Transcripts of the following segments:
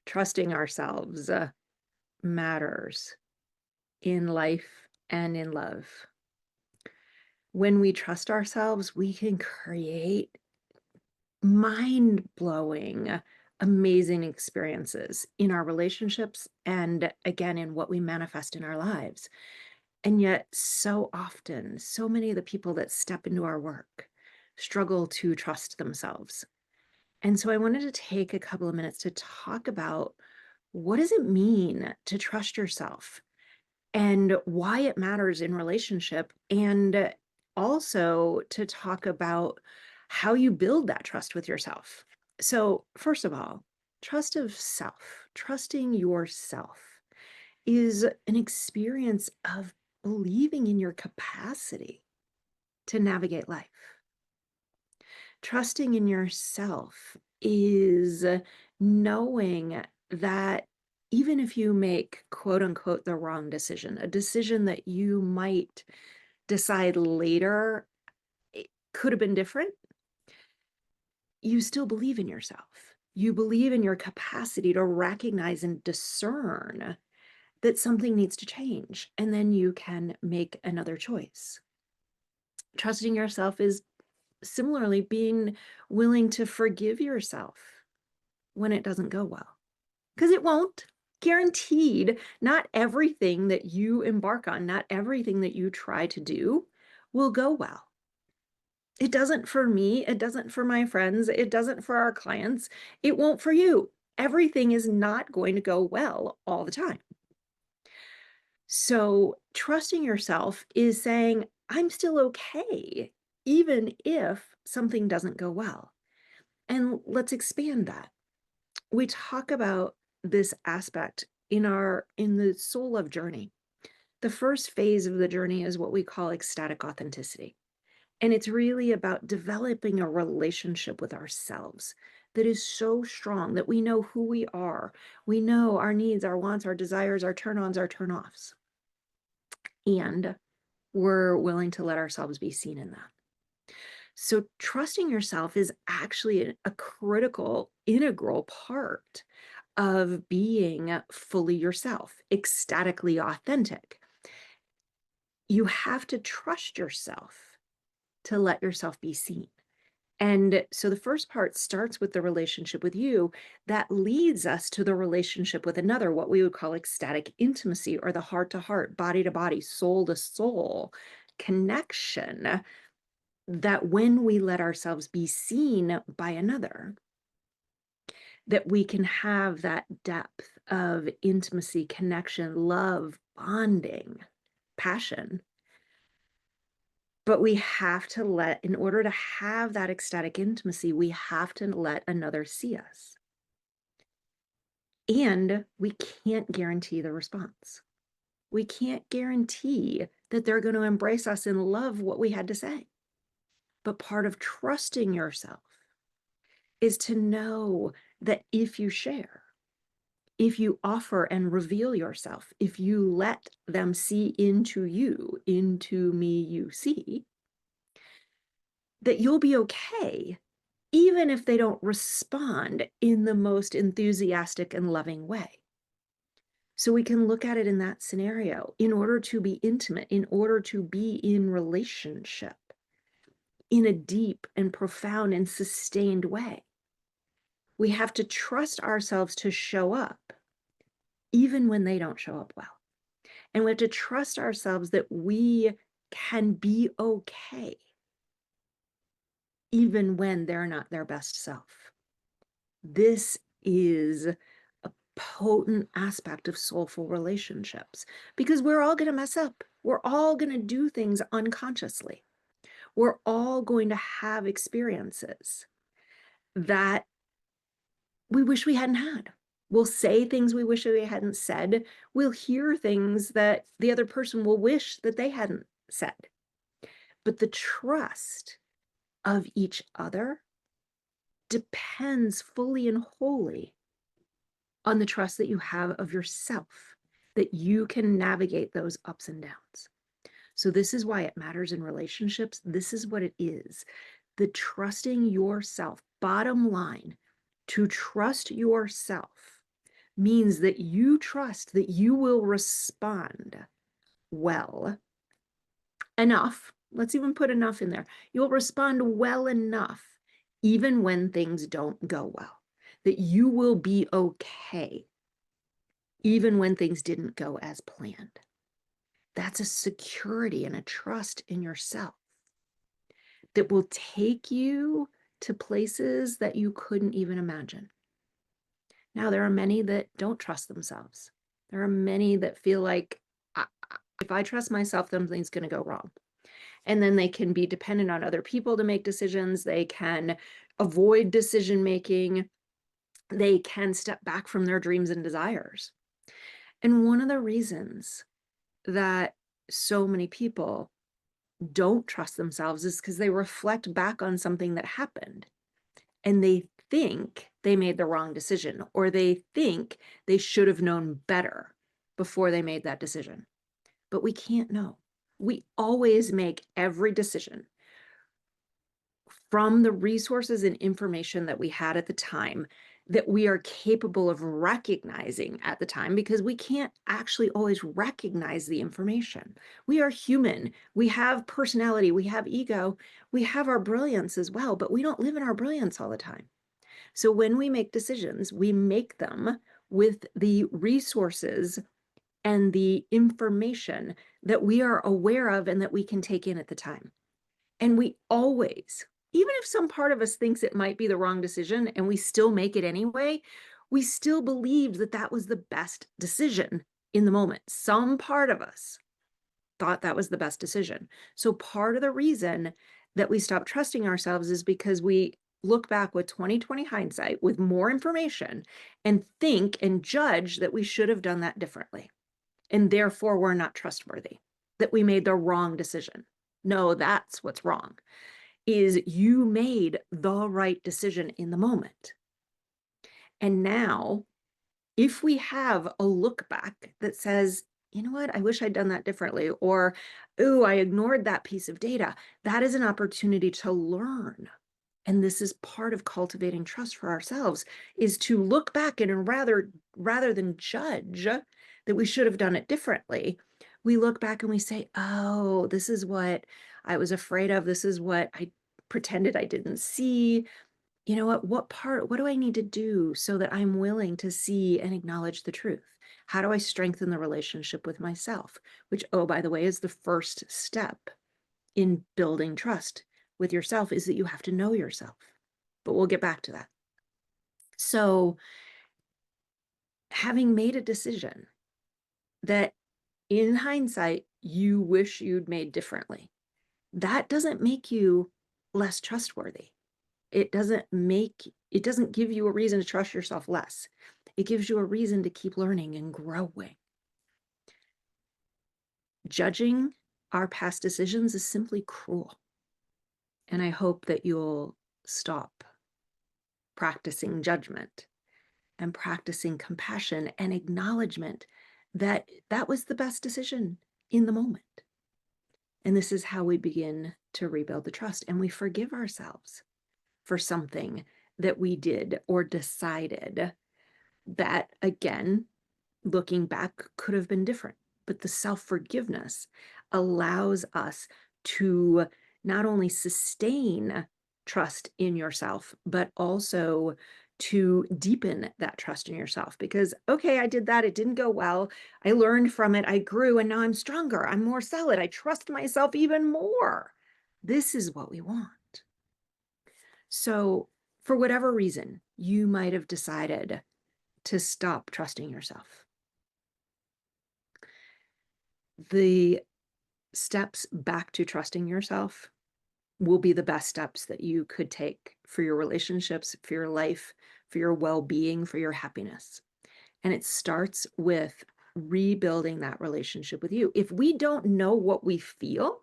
Trusting ourselves matters in life and in love. When we trust ourselves, we can create mind-blowing, amazing experiences in our relationships and again in what we manifest in our lives. And yet, so often, so many of the people that step into our work struggle to trust themselves. And so I wanted to take a couple of minutes to talk about what does it mean to trust yourself and why it matters in relationship, and also to talk about how you build that trust with yourself. So, first of all, trust of self, trusting yourself is an experience of believing in your capacity to navigate life. Trusting in yourself is knowing that even if you make quote unquote the wrong decision, a decision that you might decide later it could have been different, you still believe in yourself. You believe in your capacity to recognize and discern that something needs to change, and then you can make another choice. Trusting yourself is similarly being willing to forgive yourself when it doesn't go well, because it won't. Guaranteed, not everything that you embark on, not everything that you try to do will go well. It doesn't for me, it doesn't for my friends, it doesn't for our clients, it won't for you. Everything is not going to go well all the time. So trusting yourself is saying, I'm still okay, even if something doesn't go well. And let's expand that. We talk about this aspect in the soul love journey. The first phase of the journey is what we call ecstatic authenticity. And it's really about developing a relationship with ourselves that is so strong that we know who we are. We know our needs, our wants, our desires, our turn-ons, our turn-offs. And we're willing to let ourselves be seen in that. So trusting yourself is actually a critical, integral part of being fully yourself, ecstatically authentic. You have to trust yourself to let yourself be seen. And so the first part starts with the relationship with you that leads us to the relationship with another, what we would call ecstatic intimacy, or the heart to heart, body to body, soul to soul connection, that when we let ourselves be seen by another, that we can have that depth of intimacy, connection, love, bonding, passion. But we have to in order to have that ecstatic intimacy, we have to let another see us. And we can't guarantee the response. We can't guarantee that they're going to embrace us and love what we had to say. But part of trusting yourself is to know that if you share, if you offer and reveal yourself, if you let them see into you, into me, you see, that you'll be okay, even if they don't respond in the most enthusiastic and loving way. So we can look at it in that scenario. In order to be intimate, in order to be in relationship in a deep and profound and sustained way, we have to trust ourselves to show up, even when they don't show up well. And we have to trust ourselves that we can be okay, even when they're not their best self. This is a potent aspect of soulful relationships, because we're all going to mess up. We're all going to do things unconsciously. We're all going to have experiences that we wish we hadn't had. We'll say things we wish we hadn't said. We'll hear things that the other person will wish that they hadn't said. But the trust of each other depends fully and wholly on the trust that you have of yourself, that you can navigate those ups and downs. So this is why it matters in relationships. This is what it is. The trusting yourself, bottom line, to trust yourself means that you trust that you will respond well enough. Let's even put enough in there. You'll respond well enough, even when things don't go well, that you will be okay, even when things didn't go as planned. That's a security and a trust in yourself that will take you to places that you couldn't even imagine. Now, there are many that don't trust themselves. There are many that feel like, if I trust myself, something's going to go wrong. And then they can be dependent on other people to make decisions. They can avoid decision making. They can step back from their dreams and desires. And one of the reasons that so many people don't trust themselves is because they reflect back on something that happened and they think they made the wrong decision, or they think they should have known better before they made that decision. But we can't know. We always make every decision from the resources and information that we had at the time that we are capable of recognizing at the time, because we can't actually always recognize the information. We are human. We have personality. We have ego. We have our brilliance as well, but we don't live in our brilliance all the time. So when we make decisions, we make them with the resources and the information that we are aware of and that we can take in at the time. And we always, even if some part of us thinks it might be the wrong decision and we still make it anyway, we still believe that that was the best decision in the moment. Some part of us thought that was the best decision. So part of the reason that we stop trusting ourselves is because we look back with 20/20 hindsight with more information and think and judge that we should have done that differently. And therefore we're not trustworthy, that we made the wrong decision. No, that's what's wrong, is you made the right decision in the moment. And now, if we have a look back that says, you know what, I wish I'd done that differently, or, ooh, I ignored that piece of data, that is an opportunity to learn. And this is part of cultivating trust for ourselves, is to look back and rather than judge that we should have done it differently, we look back and we say, oh, this is what I was afraid of. This is what I pretended I didn't see. You know what do I need to do so that I'm willing to see and acknowledge the truth? How do I strengthen the relationship with myself? Which, oh, by the way, is the first step in building trust with yourself, is that you have to know yourself. But we'll get back to that. So, having made a decision that in hindsight you wish you'd made differently, that doesn't make you less trustworthy. It doesn't give you a reason to trust yourself less. It gives you a reason to keep learning and growing. Judging our past decisions is simply cruel. And I hope that you'll stop practicing judgment and practicing compassion and acknowledgement that that was the best decision in the moment. And this is how we begin to rebuild the trust. And we forgive ourselves for something that we did or decided that, again, looking back, could have been different. But the self-forgiveness allows us to not only sustain trust in yourself, but also to deepen that trust in yourself. Because, okay, I did that. It didn't go well. I learned from it. I grew, and now I'm stronger. I'm more solid. I trust myself even more. This is what we want. So, for whatever reason, you might have decided to stop trusting yourself. The steps back to trusting yourself will be the best steps that you could take for your relationships, for your life, for your well-being, for your happiness. And it starts with rebuilding that relationship with you. If we don't know what we feel,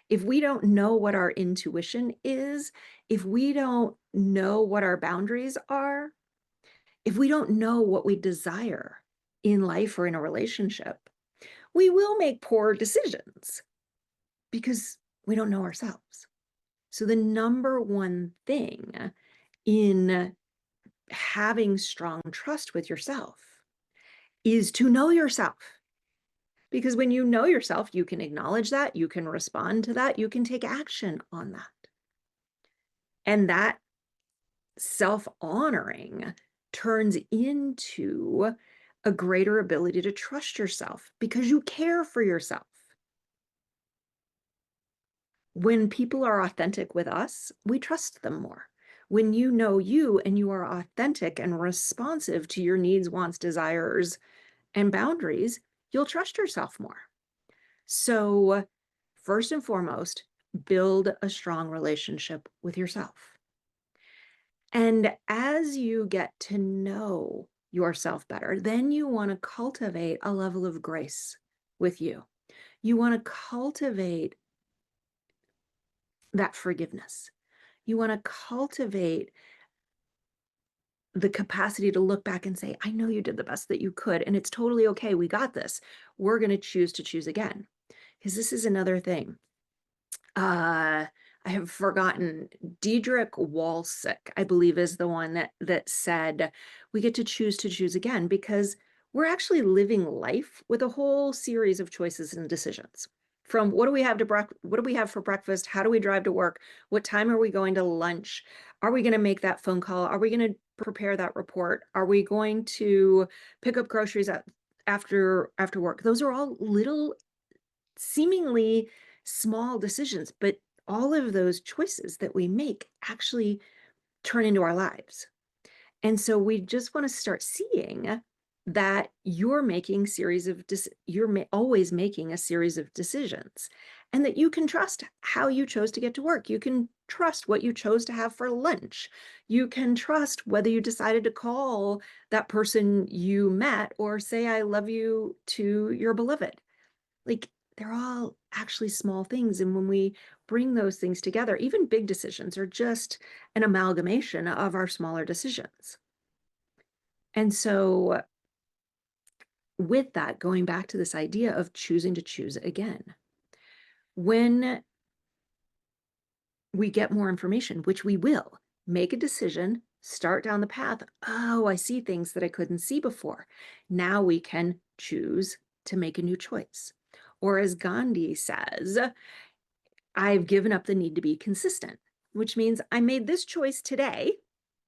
if we don't know what our intuition is, if we don't know what our boundaries are, if we don't know what we desire in life or in a relationship, we will make poor decisions because we don't know ourselves. So the number one thing in having strong trust with yourself is to know yourself. Because when you know yourself, you can acknowledge that, you can respond to that, you can take action on that. And that self-honoring turns into a greater ability to trust yourself because you care for yourself. When people are authentic with us, we trust them more. When you know you and you are authentic and responsive to your needs, wants, desires, and boundaries, you'll trust yourself more. So, first and foremost, build a strong relationship with yourself. And as you get to know yourself better, then you want to cultivate a level of grace with you. You want to cultivate that forgiveness. You want to cultivate the capacity to look back and say, I know you did the best that you could, and it's totally okay. We got this. We're going to choose again. Because this is another thing. I have forgotten. Diedrich Walsick, I believe, is the one that said we get to choose again because we're actually living life with a whole series of choices and decisions. From what do we have for breakfast? How do we drive to work? What time are we going to lunch? Are we going to make that phone call? Are we going to prepare that report? Are we going to pick up groceries after work? Those are all little, seemingly small decisions, but all of those choices that we make actually turn into our lives. And so we just want to start seeing that you're always making a series of decisions, and that you can trust how you chose to get to work. You can trust what you chose to have for lunch. You can trust whether you decided to call that person you met or say I love you to your beloved. Like, they're all actually small things. And when we bring those things together, even big decisions are just an amalgamation of our smaller decisions. And so, with that, going back to this idea of choosing to choose again, when we get more information, which we will, make a decision, start down the path. Oh, I see things that I couldn't see before. Now we can choose to make a new choice. Or as Gandhi says, I've given up the need to be consistent, which means I made this choice today.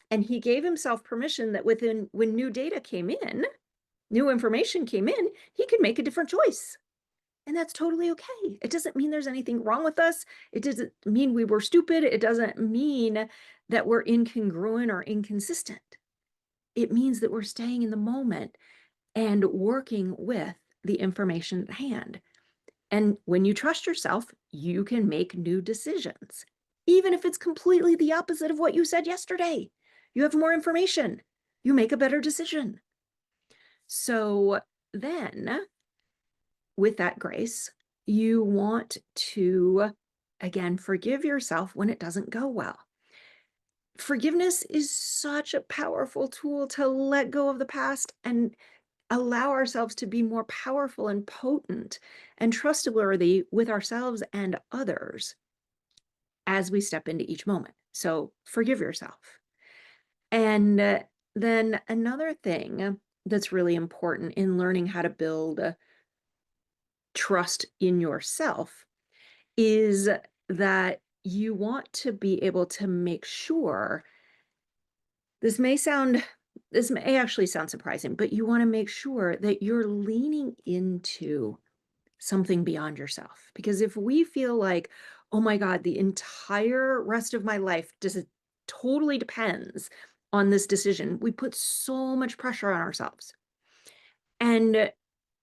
And he gave himself permission that when new data came in, new information came in, he could make a different choice. And that's totally okay. It doesn't mean there's anything wrong with us. It doesn't mean we were stupid. It doesn't mean that we're incongruent or inconsistent. It means that we're staying in the moment and working with the information at hand. And when you trust yourself, you can make new decisions, even if it's completely the opposite of what you said yesterday. You have more information. You make a better decision. So then, with that grace, you want to, again, forgive yourself when it doesn't go well. Forgiveness is such a powerful tool to let go of the past and allow ourselves to be more powerful and potent and trustworthy with ourselves and others as we step into each moment. So forgive yourself. And then another thing that's really important in learning how to build trust in yourself is that you want to be able to make sure, this may actually sound surprising, but you want to make sure that you're leaning into something beyond yourself. Because if we feel like, oh my God, the entire rest of my life just totally depends on this decision, we put so much pressure on ourselves. And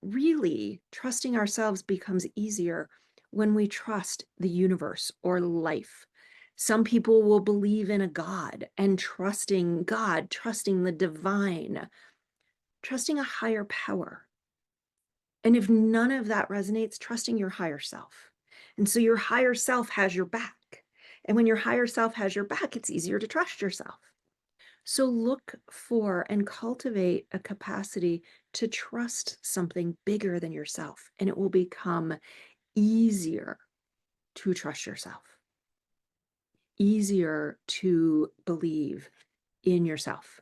really, trusting ourselves becomes easier when we trust the universe or life. Some people will believe in a God, and trusting God, trusting the divine, trusting a higher power. And if none of that resonates, trusting your higher self. And so your higher self has your back. And when your higher self has your back, it's easier to trust yourself. So look for and cultivate a capacity to trust something bigger than yourself, and it will become easier to trust yourself, easier to believe in yourself.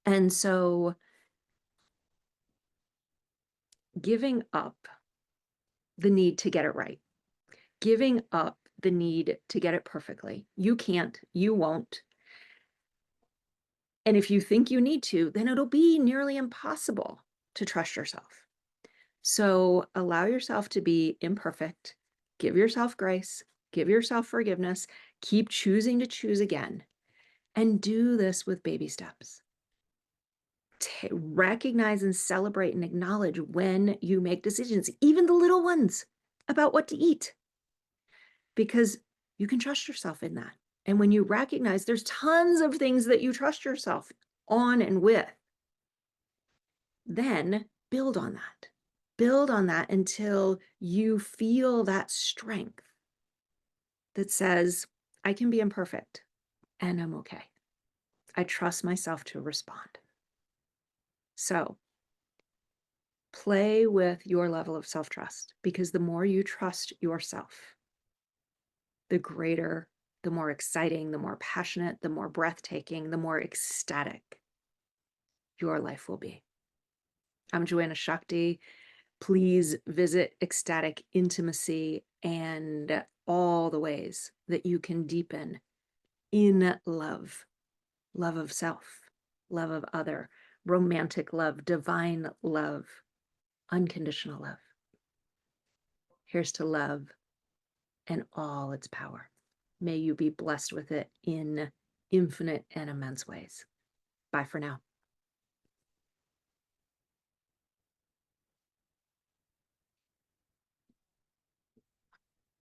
And so giving up the need to get it right, giving up the need to get it perfectly. You can't, you won't. And if you think you need to, then it'll be nearly impossible to trust yourself. So allow yourself to be imperfect, give yourself grace, give yourself forgiveness, keep choosing to choose again, and do this with baby steps. Recognize and celebrate and acknowledge when you make decisions, even the little ones, about what to eat, because you can trust yourself in that. And when you recognize there's tons of things that you trust yourself on and with, then build on that. Build on that until you feel that strength that says, I can be imperfect and I'm okay. I trust myself to respond. So play with your level of self-trust, because the more you trust yourself, the greater, the more exciting, the more passionate, the more breathtaking, the more ecstatic your life will be. I'm Joanna Shakti. Please visit Ecstatic Intimacy and all the ways that you can deepen in love, love of self, love of other, romantic love, divine love, unconditional love. Here's to love and all its power. May you be blessed with it in infinite and immense ways. Bye for now.